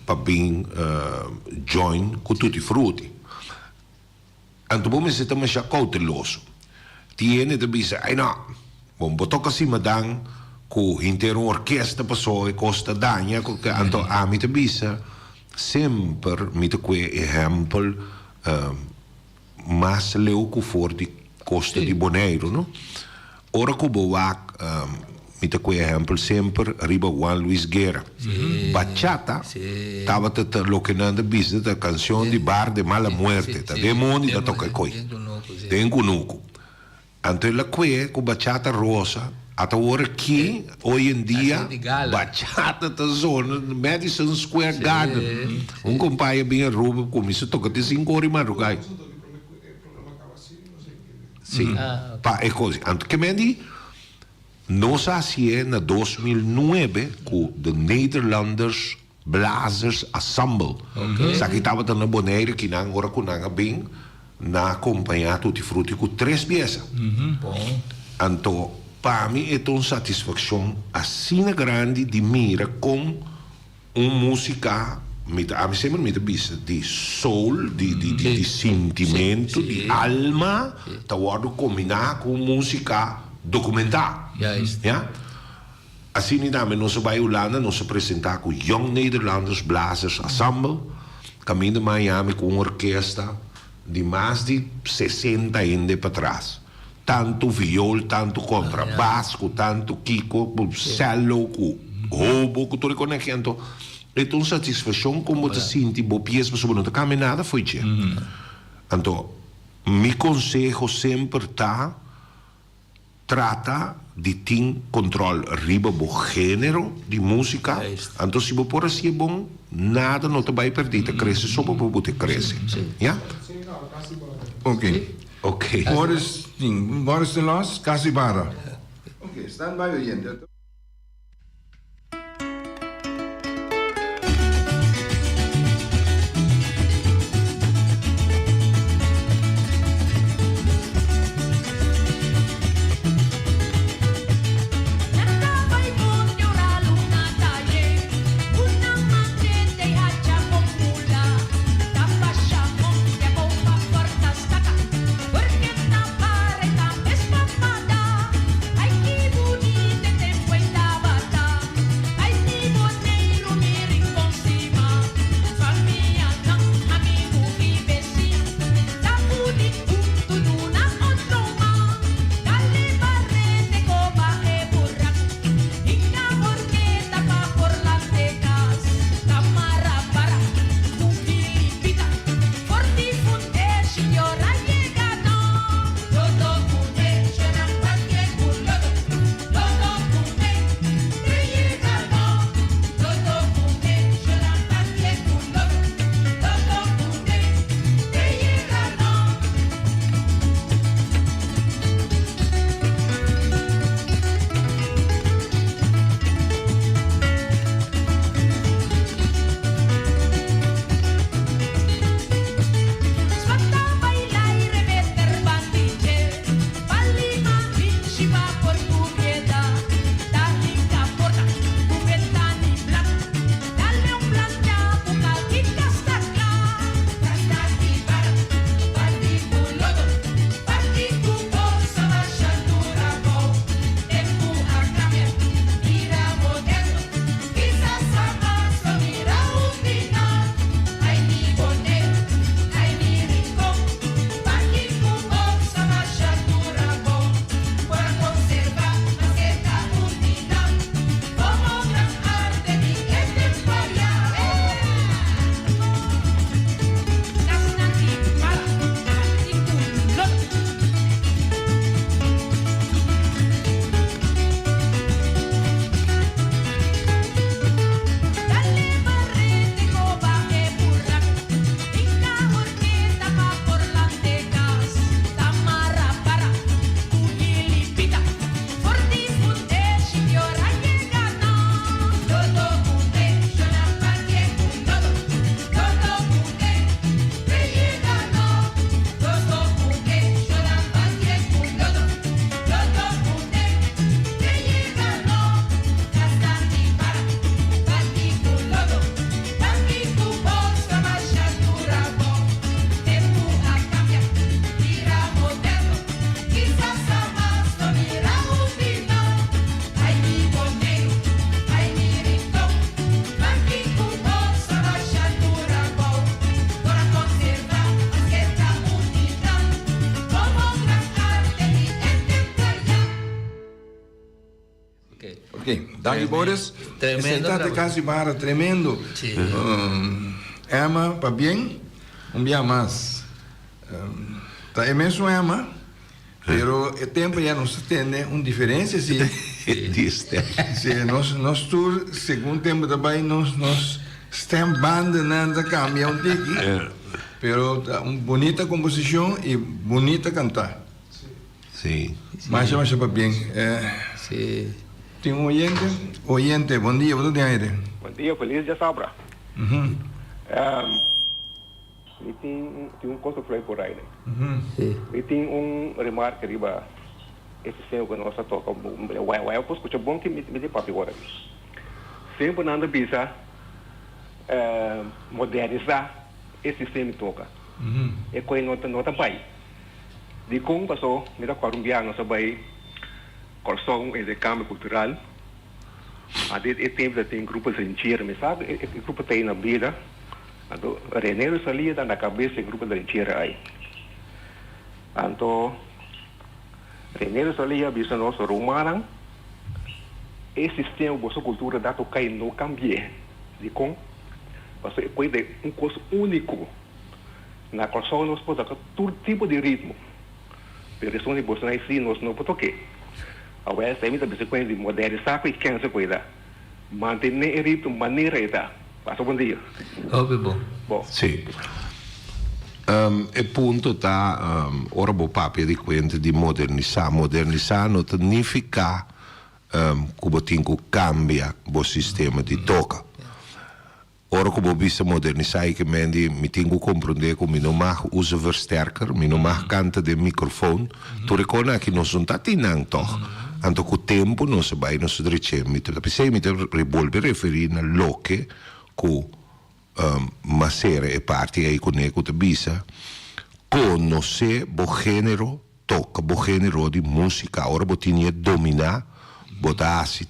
Para bem join com tutti frutti. Então vamos ser também já cauteloso. Tiene de bisa, ai não, vamos botar assim madang com inteira orquestra passou e costa danha, então a mim de bisa sempre me te que exemplo mais leu que for de costa de Bonaire, não? Ora que boak Mita que exemplo sempre arriba Juan Luis Guerra. Bachata estava loquenando business da canção de bar de mala muerte, da demônio da toca coi. Tem cunuco. Então ela que com bachata rosa, até agora que hoje em dia bachata da zona Madison Square Garden. Companheiro bem roubo como isso toca de 5 horas mais rugai. Sim. Pa é coisa. Então que me diz Nós hacíamos em 2009 com the Netherlanders Blazers Ensemble. Aqui estava na Bonaire, que não agora com nada bem, na acompanhar tutti frutti com 3 peças. Então, para mim é uma satisfação assim grande de mirar com música, a mim sempre me diz de soul, de sentimento, de alma, tá combinar com música documentar. Assim também nós vai Holanda, nós apresentar com Young Netherlanders Blazers Ensemble, caminho de Miami com uma orquestra de mais de 60 anos para trás. Tanto viol, tanto contrabaixo, tanto kiko, cello, obo, que tudo conectando. É uma satisfação como te sente, bo pies, mas não te cambia nada, foi dia. Então, meu conselho sempre está trata de ter controle riba do gênero de música. Então, se você por assim é bom, nada não te vai perder. Te cresce só para você crescer. Ok. Ok. Boris de Los, Casibara. Ok, stand by oyente. Dank Boris. Tremendo. Sentate Casibara, tremendo. Sí. Emma, para bien, un día más. Está imenso Emma, pero el tiempo ya nos tiene una diferencia. Si nos tour, segundo tiempo también nos están abandonando, cambia un tiki. Pero una bonita composición y bonita cantar. Sí. Mas para bien. Sí. Tem um oyente, bom dia, tudo bem aí? Bom dia, feliz de sabra. E tem coisa por aí, né? E tem remarca riba, esse senhor que nós toca, eu posso escutar bom que me dê papo agora. Sempre nada bisa modernizar esse sistema toca. É coisa nota pai. De como passou, me dá colombiano sabe Corsão é de câmbio cultural. A de tempo tem grupos de rancheiro, mas sabe, o grupo tem na vida. A do Reneiro salia da cabeça do grupo de rancheiro aí. Então, Reneiro salia bisa nosso romano. Esse sistema de cultura da toca não cambia. De com, você pode coisa único. Na Corsão nós podemos todo tipo de ritmo. Por isso nós não assim nós não podemos tocar. A West tem muita consequência de modernizar e quem se cuida. Manter o ritmo maneira está. Passa bom dia. Óbvio bom. Sim. E punto da ora bo papia di quente di modernizzare non significa come tingo cambia bo sistema di tocca. Ora come bisa modernizzare che mi tengo comprendere come non mag usa versterker, mi non mag canta del microfono, tu ricordi che non sono stati in toch. Anto con tempo non si vai, non si dice, mi rivolve riferire a loche con masere e parti e con eco di bisa, conosce bo genero, tocca bo genero di musica, ora bo tiene domina, bo dasi,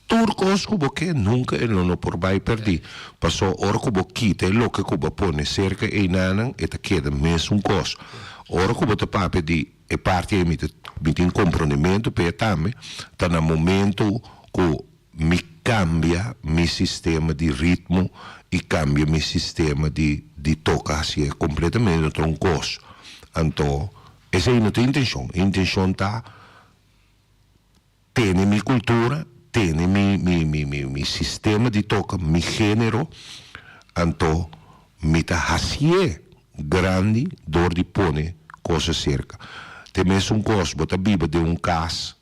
turcos cubo che nunca e non por bai perdi, passò ora cubo kite lo che cubo pone cerca e nanan e te chiede mes un cos, ora cubo te pape di e parti e mi in comprendimento per tame, ta na momento cu mi cambia mi sistema di ritmo e cambia mi sistema di tocca si è completamente un cos. Anto, esa è la intenzione ta tiene mi cultura, tiene mi sistema di tocca, mi genero, anto mi ta hasie grandi dor di pone cosa cerca. Te messo un cos, bota biba di un cas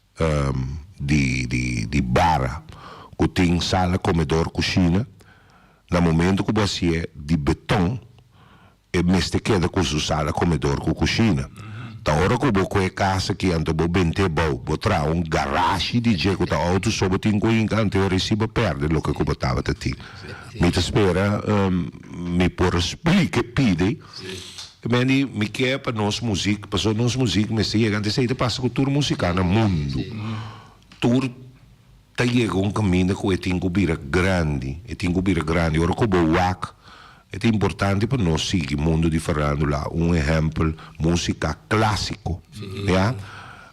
di bara, che tem sala, comedor, cucina, na momento que você é de beton, e meste queda com sua sala, comedor, com cucina. Da hora que você é casa que anda bo bente bom, botar um garagem de jeito que auto sobre tem que encanto eu recebo perde lo que você tava de ti. Me te espera, me por explicar pide. Quindi mi chiede per nos musica, per nos musica, mi stai chegando, sei passa con tour musicale nel mondo. Tour ta chega un cammino che tingo bira grandi, ora come WAC, è importante per noi sì, il mondo di farandola, un esempio, musica classico, ja?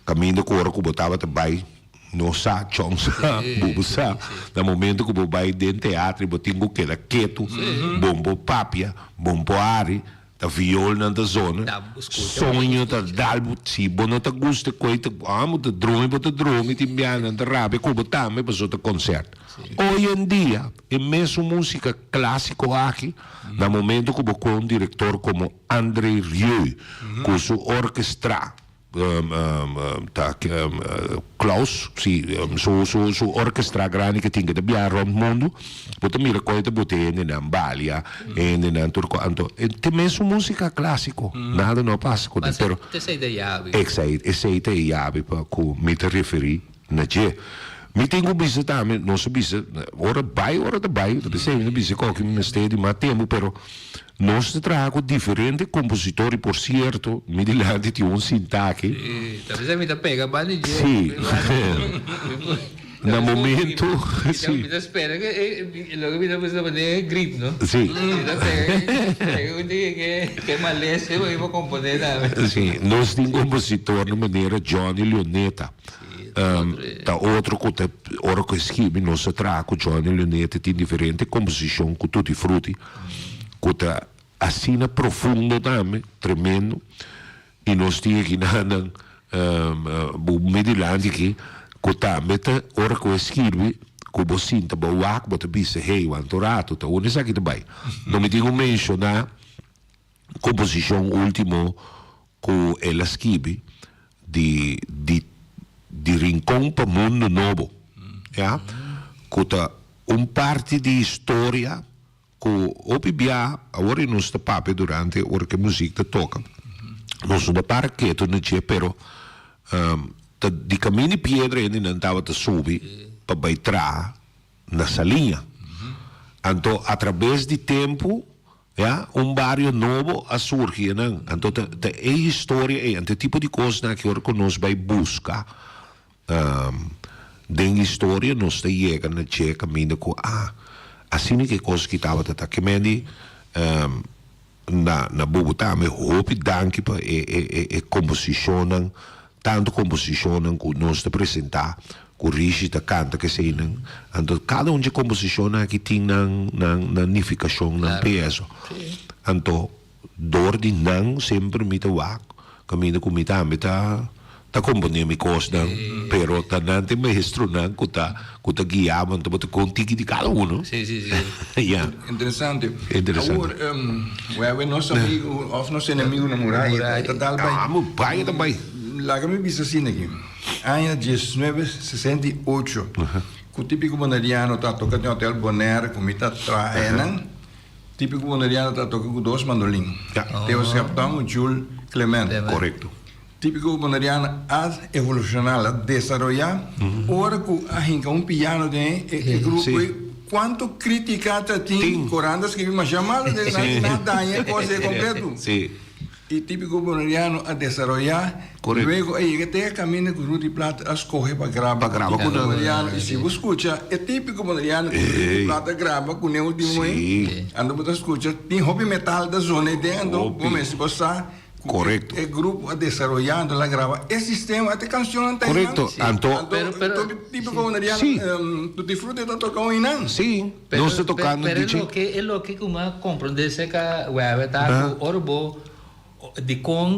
Cammino che ora come stava bai, non sa, chong sa, bubu sa, dal momento che vai dentro teatro, tingo che la cheto, bombo papia, bombo ari, da viola na zona, sonho da dalbo, se não te gusta coisa, amo te drome, te biana, te rabe, como também passou te concerto. Hoje em dia, é mesmo música clássica aqui, no momento que com um diretor como André Rieu, com sua orquestra, Klaus, su orchestra grande che tinga da biarro al mondo, potete mi raccogliere bottiglie in Ambalia e in Turco, e te messo musica classico, nada non passa con te. Te sei degli avi. E sei degli avi, per cui mi ti riferi, mi tengo bisogno, non so bisogno, ora da bai, perché sei un bisogno che mi stai di tempo, però non si tratta con differenti compositori, per certo, mi dilandi di un sintachi. Mi da pega, bani sì. Nel momento, sì. Mi da spera che lo che mi da questa maniera è grip, no? Sì. Mi da pega, quindi che malesse, volevo componere. Sì, non si un compositore in maniera Johnny Leonetta. Da outro que ora que scrive non si tratta con Johnny Leonetta di differenti composizioni con tutti i frutti che assina profondo também tremendo e non stia che nanno medilandi che também ora che scrive che bo sinta bo wak bo te bise hey wantorato ta one sa che te bai non mi dico menziona composizione ultimo che ella scrive di rincon per mondo nuovo, ja? Che un parte di storia che opibia ora non sta pape durante ora che musica tocca. Non sono da parte che non c'è però di cammini pietre e non andava da subi per baitra na salinha. Anto attraverso di tempo ja, un barrio nuovo a surgir, né? Anto é história e ante tipo de coisa que ora conosco vai buscar den história nós te chega na che caminho com assim que coisa que estava que mendi na Bogotá me hope danke para e composicionam tanto composicionam que nós te apresentar com Rishi da canta que sei não então cada um de composiciona que tem na nificação na peso então dor de não sempre me te wak caminho com me tá ta componemos dan, pero tanante maestro nan kuta guiaban to bote contigi di cada uno. Sí. Ja. Interessante. Interessante. We hebben nosso amigo, of nosso inimigo na muralha, tá dal Ah, mo pai também. Lá que me bisa assim aqui. Ano 1968. O típico bonariano tá tocando em hotel Bonaire, com mita traenan. Típico bonariano tá tocando com 2 mandolim. Tem o capitão Jules Clement. Correcto. Típico bonariano a evolucionar, a desarrollar. Ora que a gente piano de grupo. Sim. Quanto criticata tem corandas que me chamaram de nada é coisa completo. Sim. E típico bonariano a desarrollar. Correto. Luego aí que tem caminho com Rudy Plata a escorrer para gravar. Para gravar com o bonariano. E se você escuta, é típico bonariano que Rudy Plata grava com o último aí. Ando para escutar, tem hobby metal da zona aí dentro. Como se você Correcto. El grupo desarrollando la grava. El sistema, esta canción está Correcto. Anto. Pero tipo como dirían, tú disfrutes de tocar un inan. Sí. No se tocando. Pero es lo que como comprende se que web tá orbo de com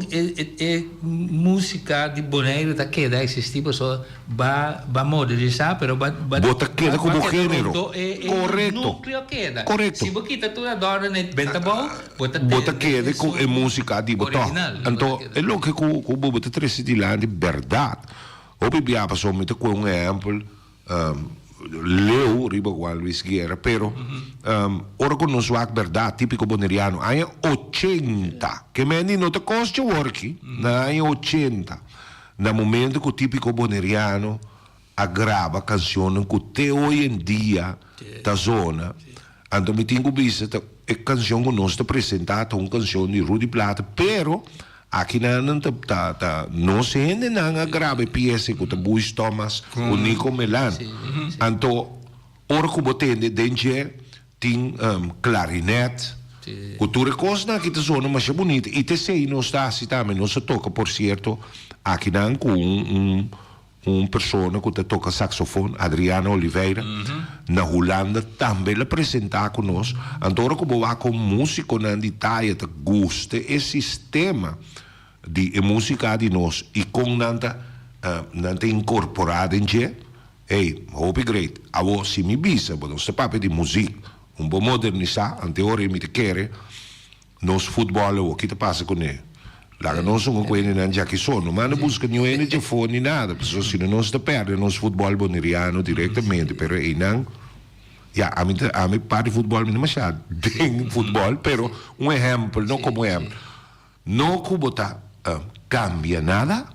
música de Bonaire tá queda existir só va modernizar pero va bota queda como género. Correcto. Núcleo queda. Correcto. Se você quita tudo adora net benta bom, bota queda com música de botão. Então, é lo que o bota três de lá de verdade. O bibia passou muito com um exemplo leu riba igual Luis Guerra, pero ora con non swak verdad típico boneriano hay 80 che meni non te costa worki na hay 80 na momento que o típico boneriano agrava canzone que te hoy en día da zona ando mi tengo vista e canzone che non sta presentata un canzone di Rudy Plata pero aqui não se ainda não grave pieza com o Bush Thomas, o Nico Melan. Então, ora que você tem clarinete, cultura coisa aqui da zona mais bonita. E te sei não está assim também, não se toca, por certo, aqui não com pessoa que toca saxofone, Adriano Oliveira, na Holanda, também ele apresentar conosco. Então, ora que você com músico na Itália, te gosta, esse sistema de música de nós e com nanta incorporado em je, hope great. Avo se me bisa, mas nós papo de música, bom modernizar, ante ora me te quer, nós futebol o que te passa com ele. Lá nós somos com ele não já que sono, mas não busca nenhum energia fone nada, porque se não se perde nós futebol boneriano diretamente, pero aí não. Ja, a mim parte futebol não machado, tem futebol, pero exemplo, não como exemplo. Não como cambia nada,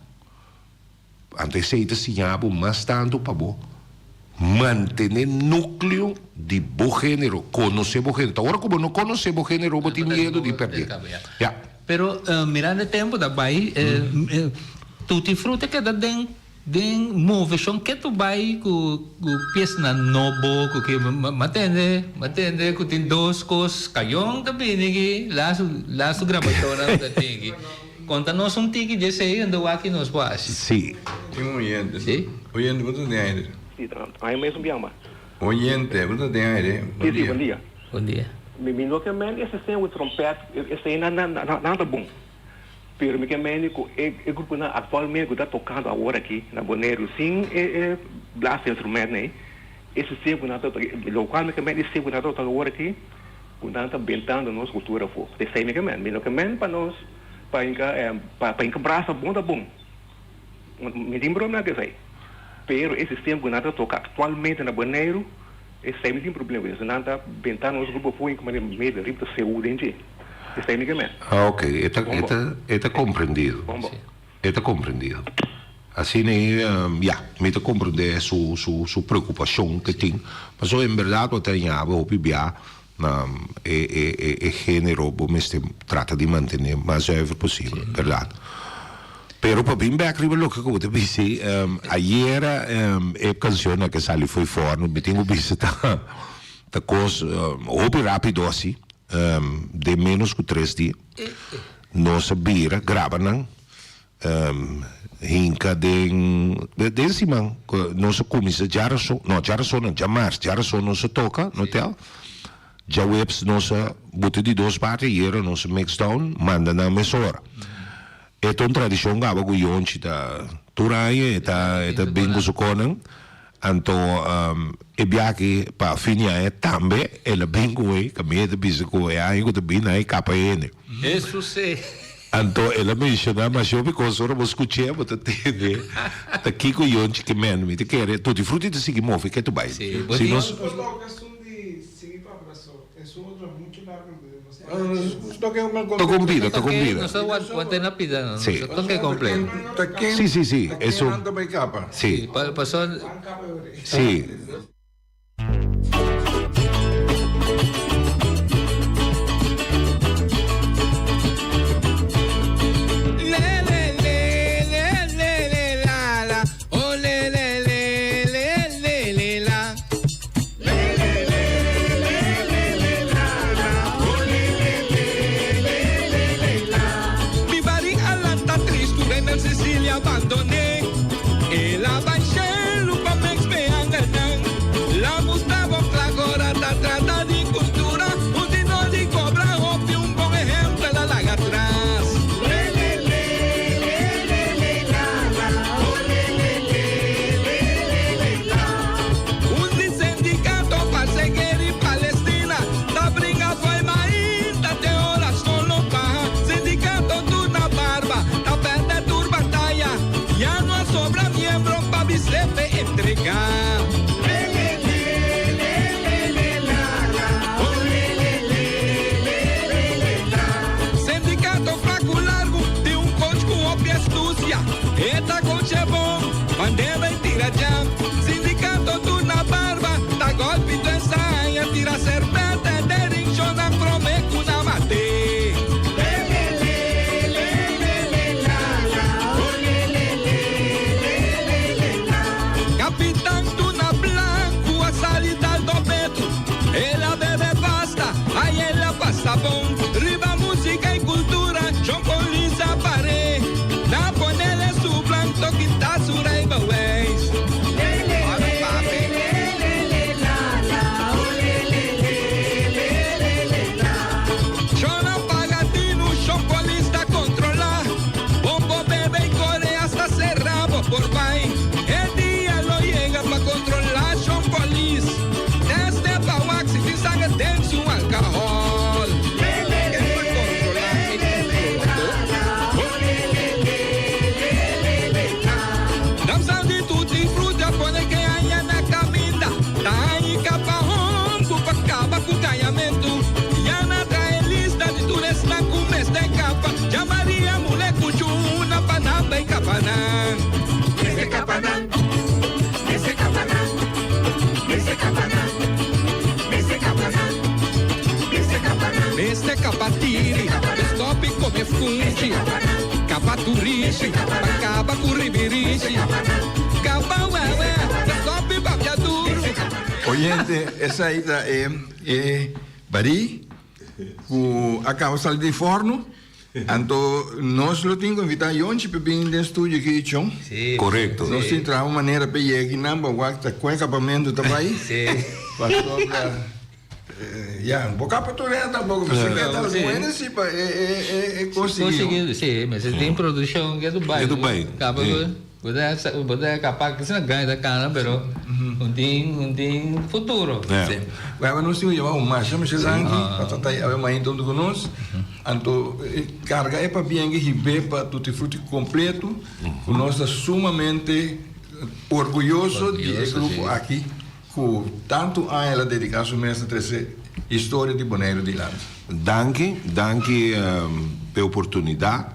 antes se desenhava mas tanto para manter núcleo de bom gênero, conhecer bom gênero. Agora como não conhecer bom gênero, eu tenho medo de perder. Yeah. Pero mirando o tempo da Bahia, tu te fruta que den movição que tu vai com peça na nobo, que matende que tem 2 coisas, caião também aqui, lá su gravatora da tem conta-nos tiki de sei ando aqui nos boas. Sim. Tem oyente. Sim. Oyente, você tem aire? Sim, aí mesmo biama. Oyente, você tem aire? Bom dia. Bom dia. Me no que men esse sem o trompete, esse nada bom. Pero me que men o grupo na atualmente que está tocando agora aqui na Bonaire, sim, blast instrumento, né? Esse sempre na local me que men esse sempre na tocando agora aqui, quando está bentando nossa cultura for. Esse sei me que men para nós para encampar bom da bom. Me tem problema que sei. Pero esse tempo que está tocando atualmente na Bonaire, esse aí não tem problema, se não está bentando nosso grupo foi como meio de riba saúde em ti. Esse aí ninguém. Ah, ok, está compreendido. Está compreendido. Assim, me está compreender sua preocupação que tem. Mas em verdade, eu tenho o PBA, é gênero, mas trata de manter o mais breve possível, verdade? Pero para mim, lo que eu te disse, ayer a canção que saiu foi fora, me tenho visto da coisa, houve rápido assim, de menos que 3 dias. Nossa bira, grava-não, hinca de cima, nossa comissão, já não se toca no hotel, já webs nossa, bote de 2 partes, ayer, nossa mixdown, manda na mesora. é uma tradição que o Yonchi está turai está bem com o conang então é bem que para finir é também ela bem com ele que me é bisa com ele aí que bem aí capa ele isso sim então ela menciona mas eu porque só eu escutei mas tá teve tá aqui com o Yonchi que men me te quer tudo de fruta de seguir move que tu vai se nós Tô cumprido. Nosotros guantena pida, Sí. nosotros que completo. Sí, eso. Sí, Pasó. sí. Abandoné el abanchelo pa' me expeangan la Gustavo Clagora ta trata de cultura un dino de cobra opio un buen ejemplo la laga atrás un sindicato pa' seguir y Palestina la bringa fue maíz te horas solo pa' sindicato tu na barba ta perde turba ya no sobra miembro pa' Vicente entregar. Sindicato fraco largo de un coach com óbvia astúcia. Eta coach é bom, bandeira e tira jam. Sindicato tu na barba, tá golpe do ensaio, tira serpente, derinchona, prometo na mate. Capitão Tuna Blanco, a salida do Beto. Ela bebe pasta, aí ela passa bom. Riba música e cultura, João Polícia pare. Na ponele su blanco que tá suraiba ways. Chona Pagatino, João Polícia controlar. Bombo bebe e corre hasta cerrado por vai. Para controlar João Police desde Pauax e sangue denso alcohol dançando de tudo e fruta põe que ainda na caminda tá aí capa rompo para acabar com o ganhamento e na traelista de turista com este capa já Maria moleque juna panamba e capanã esse capanã Este capatiri, stop come fungi, capaturici, acaba com ribirici, capa ué, stop babiaduro. Oyente, essa aí é Bari, que acaba de sair de forno. Então, nós lo temos que invitar Yonchi para vir no estúdio aqui, Chão. Sim. Correto. Nós temos uma maneira para ir aqui, não, para com acabamento também. Sim. Ya, um pouco para turenta, um pouco para bicicleta, mas bueno, sim, é conseguido. Sim, mas tem produção que é do bairro. É do bairro. Acaba poder capaz que você não ganha da cana, mas não tem futuro. Sim. Mas nós temos que chamar um macho, mas ele aqui, para tratar a mãe todo conosco. Então, carga é para bem que ribe para tutti frutti completo. Nós estamos sumamente orgulhosos de grupo aqui. Tanto a ela dedicação nessa terceira história de Bonaire de Land. Danke pela oportunidade.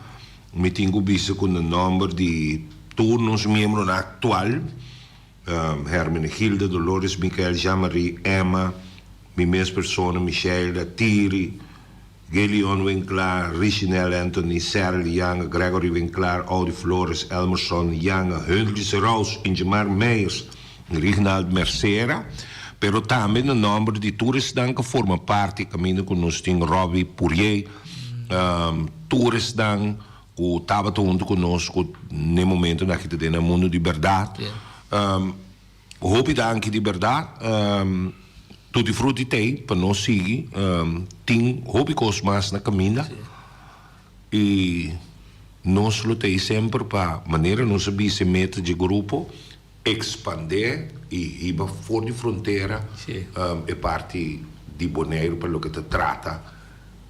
Me tenho visto com o número de turnos membros atual. Hermenegilde, Dolores, Michael, Jean-Marie, Emma, minha mesma pessoa, Michelle, Thierry, Gelion Winkler, Richinel Anthony, Sarah Young, Gregory Winkler, Audi Flores, Elmerson, Young, Hundlis Roos, Ingemar Meijers, Reginald Mercera, pero também no número de turistas que formam parte, caminho com nós tem Robbie Pourier, turistas que estavam junto conosco no momento na que tem no mundo de verdade. Hoop dank de verdade, tudo fruto tem para nós seguir, tem hoop coisas mais na caminho e nós lutamos sempre para maneira nós se mete de grupo expandir e ir fora de fronteira é parte de Bonaire para o que te trata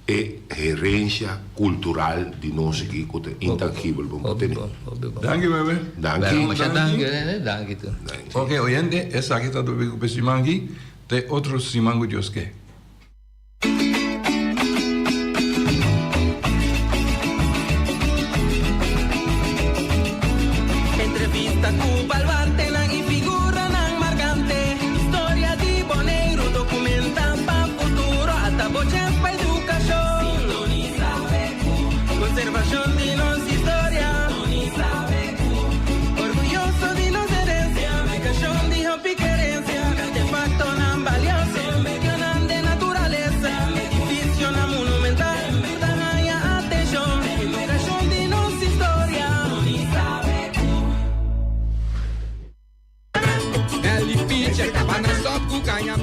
é herência cultural de nós aqui que é intangível. Danke, bebê. Danke. Ok, oyente, essa aqui está do Bico Pesimangi, tem outro Simango de Osque. Entrevista Cuba al Bartelan y figura nan marcante. Historia di Bonaire documenta pa futuro hasta boches pa educación. Sintoniza BQ. Conservación de nos historia. Sintoniza BQ. Orgulloso de nos herencia. Educación de hopi querencia. Artefacto nan valioso. Mencionan de naturaleza. Edificio nan monumental. Tanaya atención. Educación de nos historia. Sintoniza BQ. Eli piche, tapana sop kukanya